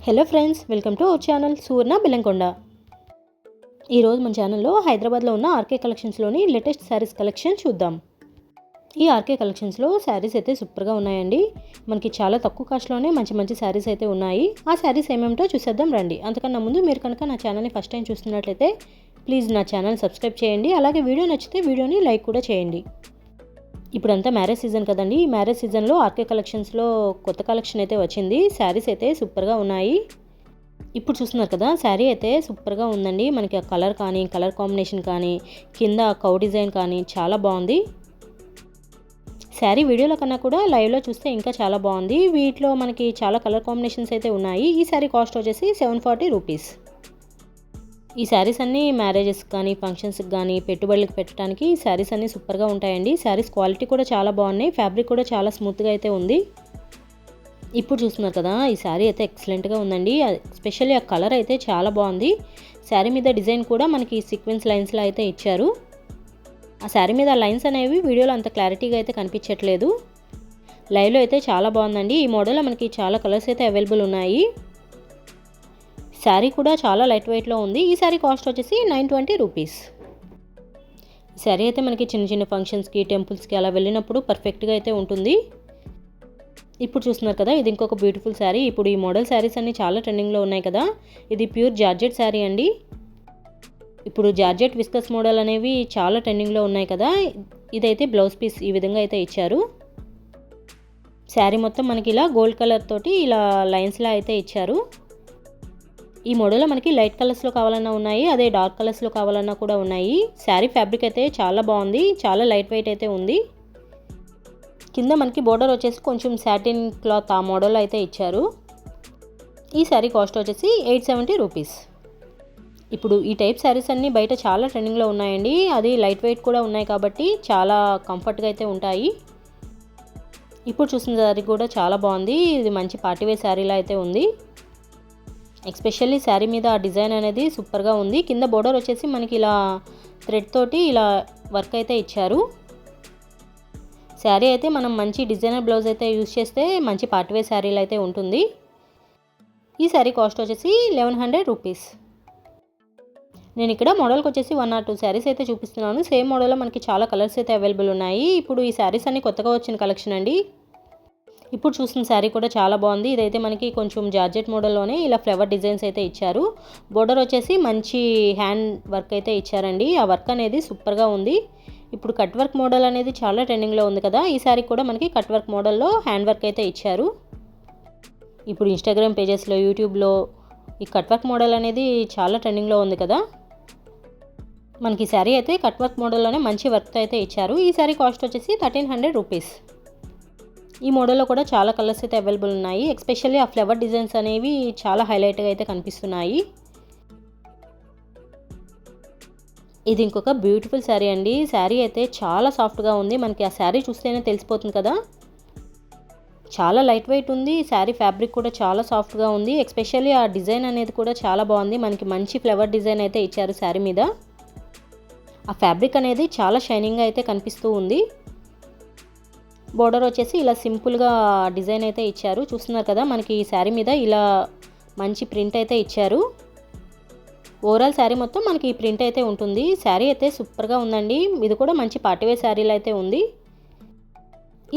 Hello friends, welcome to our channel Suvarna Bellamkonda. ఈరోజు మన ఛానల్లో హైదరాబాద్లో ఉన్న ఆర్కే కలెక్షన్స్లోని లేటెస్ట్ శారీస్ కలెక్షన్ చూద్దాం. ఈ ఆర్కే కలెక్షన్స్లో శారీస్ అయితే సూపర్గా ఉన్నాయండి. మనకి చాలా తక్కువ కాస్ట్లోనే మంచి మంచి శారీస్ అయితే ఉన్నాయి. ఆ శారీస్ ఏమేమిటో చూసేద్దాం రండి. అంతకన్నా ముందు మీరు కనుక నా ఛానల్ని ఫస్ట్ టైం చూస్తున్నట్లయితే ప్లీజ్ నా ఛానల్ సబ్స్క్రైబ్ చేయండి. అలాగే వీడియో నచ్చితే వీడియోని లైక్ కూడా చేయండి. ఇప్పుడంతా మ్యారేజ్ సీజన్ కదండి. ఈ మ్యారేజ్ సీజన్లో ఆర్కే కలెక్షన్స్లో కొత్త కలెక్షన్ అయితే వచ్చింది. శారీస్ అయితే సూపర్గా ఉన్నాయి. ఇప్పుడు చూస్తున్నారు కదా, శారీ అయితే సూపర్గా ఉందండి. మనకి ఆ కలర్ కానీ, కలర్ కాంబినేషన్ కానీ, కింద కౌ డిజైన్ కానీ చాలా బాగుంది. శారీ వీడియోలో కన్నా కూడా లైవ్లో చూస్తే ఇంకా చాలా బాగుంది. వీటిలో మనకి చాలా కలర్ కాంబినేషన్స్ అయితే ఉన్నాయి. ఈ శారీ కాస్ట్ వచ్చేసి 740 రూపీస్. ఈ శారీస్ అన్నీ మ్యారేజెస్ కానీ, ఫంక్షన్స్కి కానీ, పెట్టుబడులకు పెట్టడానికి ఈ శారీస్ అన్నీ సూపర్గా ఉంటాయండి. శారీస్ క్వాలిటీ కూడా చాలా బాగున్నాయి. ఫ్యాబ్రిక్ కూడా చాలా స్మూత్గా అయితే ఉంది. ఇప్పుడు చూస్తున్నారు కదా, ఈ శారీ అయితే ఎక్సలెంట్గా ఉందండి. ఎస్పెషల్లీ ఆ కలర్ అయితే చాలా బాగుంది. శారీ మీద డిజైన్ కూడా మనకి సీక్వెన్స్ లైన్స్లో అయితే ఇచ్చారు. ఆ శారీ మీద లైన్స్ అనేవి వీడియోలో అంత క్లారిటీగా అయితే కనిపించట్లేదు. లైవ్లో అయితే చాలా బాగుందండి. ఈ మోడల్లో మనకి చాలా కలర్స్ అయితే అవైలబుల్ ఉన్నాయి. శారీ కూడా చాలా లైట్ వెయిట్లో ఉంది. ఈ శారీ కాస్ట్ వచ్చేసి 920 రూపీస్. ఈ శారీ అయితే మనకి చిన్న చిన్న ఫంక్షన్స్కి, టెంపుల్స్కి అలా వెళ్ళినప్పుడు పర్ఫెక్ట్గా అయితే ఉంటుంది. ఇప్పుడు చూస్తున్నారు కదా, ఇది ఇంకొక బ్యూటిఫుల్ శారీ. ఇప్పుడు ఈ మోడల్ శారీస్ అన్నీ చాలా ట్రెండింగ్లో ఉన్నాయి కదా. ఇది ప్యూర్ జార్జెట్ శారీ అండి. ఇప్పుడు జార్జెట్ విస్కస్ మోడల్ అనేవి చాలా ట్రెండింగ్లో ఉన్నాయి కదా. ఇదైతే బ్లౌజ్ పీస్ ఈ విధంగా అయితే ఇచ్చారు. శారీ మొత్తం మనకి ఇలా గోల్డ్ కలర్ తోటి ఇలా లైన్స్లా అయితే ఇచ్చారు. ఈ మోడల్లో మనకి లైట్ కలర్స్లో కావాలన్నా ఉన్నాయి, అదే డార్క్ కలర్స్లో కావాలన్నా కూడా ఉన్నాయి. శారీ ఫ్యాబ్రిక్ అయితే చాలా బాగుంది. చాలా లైట్ వెయిట్ అయితే ఉంది. కింద మనకి బోర్డర్ వచ్చేసి కొంచెం సాటిన్ క్లాత్ ఆ మోడల్ అయితే ఇచ్చారు. ఈ శారీ కాస్ట్ వచ్చేసి 870 రూపీస్. ఇప్పుడు ఈ టైప్ శారీస్ అన్నీ బయట చాలా ట్రెండింగ్లో ఉన్నాయండి. అది లైట్ వెయిట్ కూడా ఉన్నాయి కాబట్టి చాలా కంఫర్ట్గా అయితే ఉంటాయి. ఇప్పుడు చూసిన శారీ కూడా చాలా బాగుంది. ఇది మంచి పార్టీవేర్ శారీలా అయితే ఉంది. ఎస్పెషల్లీ శారీ మీద ఆ డిజైన్ అనేది సూపర్గా ఉంది. కింద బోర్డర్ వచ్చేసి మనకి ఇలా థ్రెడ్ తోటి ఇలా వర్క్ అయితే ఇచ్చారు. శారీ అయితే మనం మంచి డిజైనర్ బ్లౌజ్ అయితే యూజ్ చేస్తే మంచి పార్టీవేర్ శారీలు అయితే ఉంటుంది. ఈ శారీ కాస్ట్ వచ్చేసి 1100 రూపీస్. నేను ఇక్కడ మోడల్కి వచ్చేసి 1 or 2 శారీస్ అయితే చూపిస్తున్నాను. సేమ్ మోడల్లో మనకి చాలా కలర్స్ అయితే అవైలబుల్ ఉన్నాయి. ఇప్పుడు ఈ శారీస్ అన్ని కొత్తగా వచ్చిన కలెక్షన్ అండి. ఇప్పుడు చూసిన శారీ కూడా చాలా బాగుంది. ఇదైతే మనకి కొంచెం జార్జెట్ మోడల్లోనే ఇలా ఫ్లవర్ డిజైన్స్ అయితే ఇచ్చారు. బోర్డర్ వచ్చేసి మంచి హ్యాండ్ వర్క్ అయితే ఇచ్చారండి. ఆ వర్క్ అనేది సూపర్గా ఉంది. ఇప్పుడు కట్ వర్క్ మోడల్ అనేది చాలా ట్రెండింగ్లో ఉంది కదా. ఈ శారీ కూడా మనకి కట్ వర్క్ మోడల్లో హ్యాండ్ వర్క్ అయితే ఇచ్చారు. ఇప్పుడు ఇన్స్టాగ్రామ్ పేజెస్లో, యూట్యూబ్లో ఈ కట్ వర్క్ మోడల్ అనేది చాలా ట్రెండింగ్లో ఉంది కదా. మనకి శారీ అయితే కట్ వర్క్ మోడల్లోనే మంచి వర్క్ అయితే ఇచ్చారు. ఈ శారీ కాస్ట్ వచ్చేసి 1300 రూపీస్. ఈ మోడల్లో కూడా చాలా కలర్స్ అయితే అవైలబుల్ ఉన్నాయి. ఎస్పెషల్లీ ఆ ఫ్లవర్ డిజైన్స్ అనేవి చాలా హైలైట్గా అయితే కనిపిస్తున్నాయి. ఇది ఇంకొక బ్యూటిఫుల్ శారీ అండి. శారీ అయితే చాలా సాఫ్ట్గా ఉంది. మనకి ఆ శారీ చూస్తేనే తెలిసిపోతుంది కదా. చాలా లైట్ వెయిట్ ఉంది. శారీ ఫ్యాబ్రిక్ కూడా చాలా సాఫ్ట్గా ఉంది. ఎస్పెషల్లీ ఆ డిజైన్ అనేది కూడా చాలా బాగుంది. మనకి మంచి ఫ్లవర్ డిజైన్ అయితే ఇచ్చారు శారీ మీద. ఆ ఫ్యాబ్రిక్ అనేది చాలా షైనింగ్గా అయితే కనిపిస్తూ ఉంది. బోర్డర్ వచ్చేసి ఇలా సింపుల్గా డిజైన్ అయితే ఇచ్చారు. చూస్తున్నారు కదా, మనకి ఈ శారీ మీద ఇలా మంచి ప్రింట్ అయితే ఇచ్చారు. ఓవరాల్ శారీ మొత్తం మనకి ఈ ప్రింట్ అయితే ఉంటుంది. శారీ అయితే సూపర్గా ఉందండి. ఇది కూడా మంచి పార్టీవేర్ శారీలో అయితే ఉంది.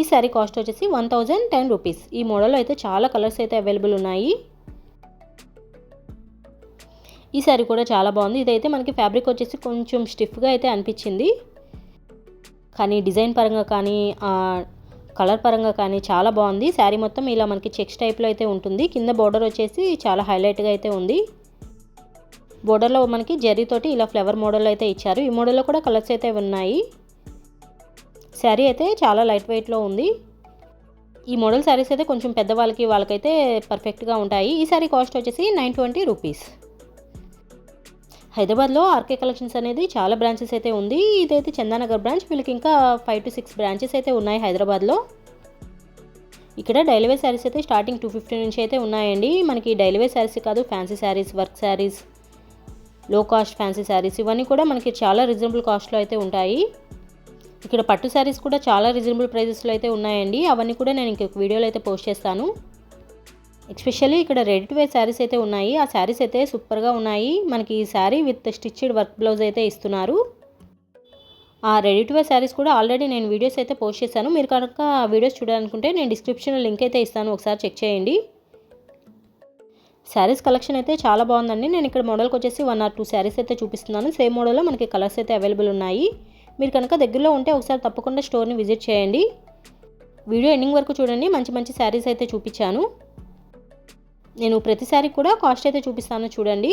ఈ శారీ కాస్ట్ వచ్చేసి 1010 రూపీస్. ఈ మోడల్లో అయితే చాలా కలర్స్ అయితే అవైలబుల్ ఉన్నాయి. ఈ శారీ కూడా చాలా బాగుంది. ఇదైతే మనకి ఫ్యాబ్రిక్ వచ్చేసి కొంచెం స్టిఫ్గా అయితే అనిపించింది, కానీ డిజైన్ పరంగా కానీ కలర్ పరంగా కానీ చాలా బాగుంది. శారీ మొత్తం ఇలా మనకి చెక్స్ టైప్లో అయితే ఉంటుంది. కింద బోర్డర్ వచ్చేసి చాలా హైలైట్గా అయితే ఉంది. బోర్డర్లో మనకి జరీతోటి ఇలా ఫ్లవర్ మోడల్ అయితే ఇచ్చారు. ఈ మోడల్లో కూడా కలర్స్ అయితే ఉన్నాయి. శారీ అయితే చాలా లైట్ వెయిట్లో ఉంది. ఈ మోడల్ శారీస్ అయితే కొంచెం వాళ్ళకైతే పర్ఫెక్ట్గా ఉంటాయి. ఈ శారీ కాస్ట్ వచ్చేసి 920 రూపీస్. హైదరాబాద్లో ఆర్కే కలెక్షన్స్ అనేది చాలా బ్రాంచెస్ అయితే ఉంది. ఇదైతే చందానగర్ బ్రాంచ్. వీళ్ళకి ఇంకా 5 to 6 బ్రాంచెస్ అయితే ఉన్నాయి హైదరాబాద్లో. ఇక్కడ డైలీ వేర్ శారీస్ అయితే స్టార్టింగ్ 250 నుంచి అయితే ఉన్నాయండి. మనకి డైలీ వేర్ శారీస్ కాదు, ఫ్యాన్సీ శారీస్, వర్క్ శారీస్, లో కాస్ట్ ఫ్యాన్సీ శారీస్ ఇవన్నీ కూడా మనకి చాలా రీజనబుల్ కాస్ట్లో అయితే ఉంటాయి. ఇక్కడ పట్టు శారీస్ కూడా చాలా రీజనబుల్ ప్రైజెస్లో అయితే ఉన్నాయండి. అవన్నీ కూడా నేను ఇంకొక వీడియోలో అయితే పోస్ట్ చేస్తాను. ఎస్పెషల్లీ ఇక్కడ రెడీ టు వేర్ శారీస్ అయితే ఉన్నాయి. ఆ శారీస్ అయితే సూపర్గా ఉన్నాయి. మనకి ఈ sari with stitched work blouse అయితే ఇస్తున్నారు. ఆ రెడీ టు వేర్ శారీస్ కూడా ఆల్రెడీ నేను వీడియోస్ అయితే పోస్ట్ చేశాను. మీరు కనుక ఆ వీడియోస్ చూడాలనుకుంటే నేను డిస్క్రిప్షన్లో లింక్ అయితే ఇస్తాను, ఒకసారి చెక్ చేయండి. శారీస్ కలెక్షన్ అయితే చాలా బాగుందండి. నేను ఇక్కడ మోడల్కి వచ్చేసి 1 or 2 శారీస్ అయితే చూపిస్తున్నాను. సేమ్ మోడల్లో మనకి కలర్స్ అయితే అవైలబుల్ ఉన్నాయి. మీరు కనుక దగ్గరలో ఉంటే ఒకసారి తప్పకుండా స్టోర్ని విజిట్ చేయండి. వీడియో ఎండింగ్ వరకు చూడండి, మంచి మంచి శారీస్ అయితే చూపించాను. నేను ప్రతి శారీ కూడా కాస్ట్ అయితే చూపిస్తాను చూడండి.